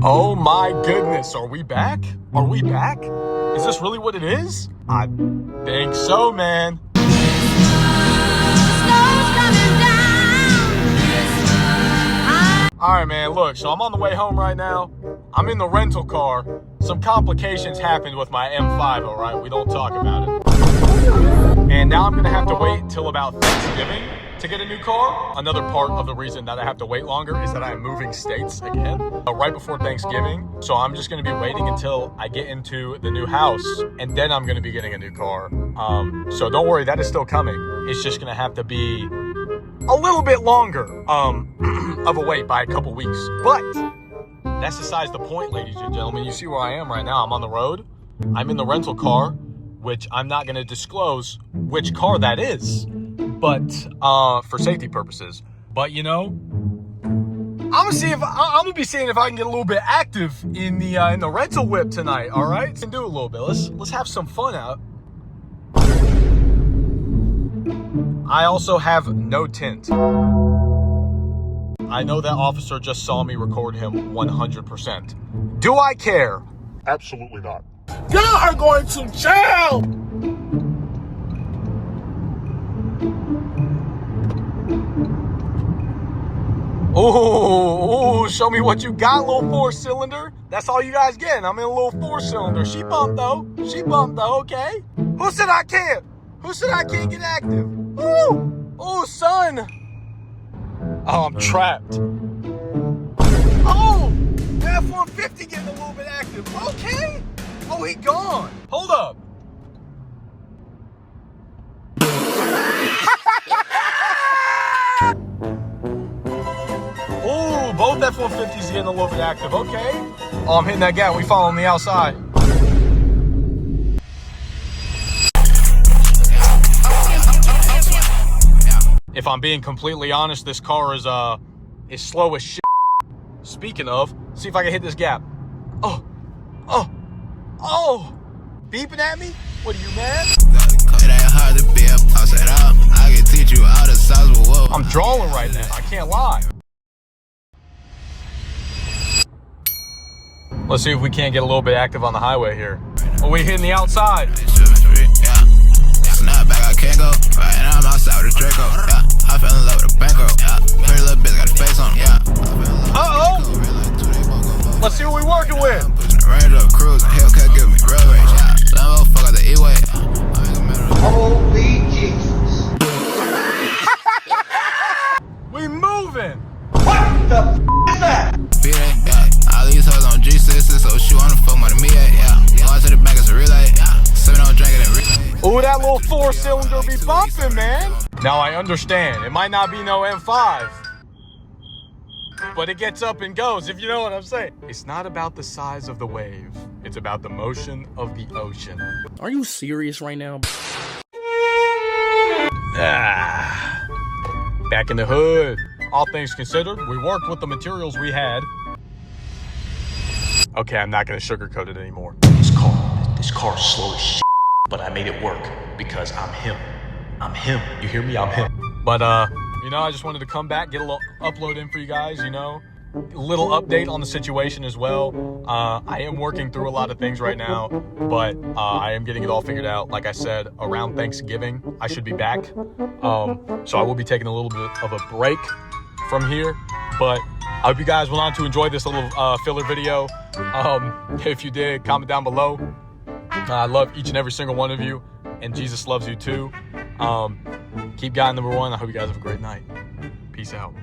Oh my goodness, are we back? Are we back? Is this really what it is? I think so, man. Alright, man, look, so I'm on the way home right now. I'm in the rental car. Some complications happened with my M5, alright? We don't talk about it. And now I'm gonna have to wait till about Thanksgiving to get a new car. Another part of the reason that I have to wait longer is that I'm moving states again right before Thanksgiving. So I'm just gonna be waiting until I get into the new house, and then I'm gonna be getting a new car. So don't worry, that is still coming. It's just gonna have to be a little bit longer of a wait by a couple weeks. But that's besides the point, ladies and gentlemen. You see where I am right now. I'm on the road. I'm in the rental car, which I'm not gonna disclose which car that is, but for safety purposes. But you know, I'm gonna be seeing if I can get a little bit active in the rental whip tonight. All right, can do a little bit. Let's have some fun out. I also have no tint. I know that officer just saw me record him 100%. Do I care? Absolutely not. Y'all are going to jail! Ooh, show me what you got, little 4-cylinder. That's all you guys getting. I'm in a little 4-cylinder. She bumped though, okay? Who said I can't? Who said I can't get active? Ooh, son. Oh, I'm trapped. Oh, that F-150 getting a little bit active. Okay. Oh, he gone. Hold up. Oh, both F-150s getting a little bit active. Okay. Oh, I'm hitting that gap. We following the outside. If I'm being completely honest, this car is slow as shit. Speaking of, see if I can hit this gap. Oh. Beeping at me? What are you, mad? I'm drawing right now. I can't lie. Let's see if we can't get a little bit active on the highway here. Oh, we hitting the outside. I can't go. Right now I'm outside with a Draco. Yeah, I fell in love with a bankroll. Yeah, pretty little bitch got a face on. Yeah. Let's see what we're working with. Range up cruise, Hellcat give me real range. Yeah, Lambo fuck out the E-way. Holy Jesus. We moving. What the f is that? Yeah, all these hoes on G6, so she wanna fuck more than me. Yeah, going to the back is a relay. Yeah, 7 on drinking and relay. Ooh, that little 4-cylinder be bumping, man. Now I understand. It might not be no M5, but it gets up and goes, if you know what I'm saying. It's not about the size of the wave. It's about the motion of the ocean. Are you serious right now? Back in the hood. All things considered, we worked with the materials we had. Okay, I'm not gonna sugarcoat it anymore. This car is slow as shit, but I made it work because I'm him. I'm him. You hear me? I'm him. But you know, I just wanted to come back, get a little upload in for you guys, you know. A little update on the situation as well. I am working through a lot of things right now, but I am getting it all figured out. Like I said, around Thanksgiving, I should be back. So I will be taking a little bit of a break from here, but I hope you guys went on to enjoy this little filler video. If you did, comment down below. I love each and every single one of you, and Jesus loves you too. Keep God number one. I hope you guys have a great night. Peace out.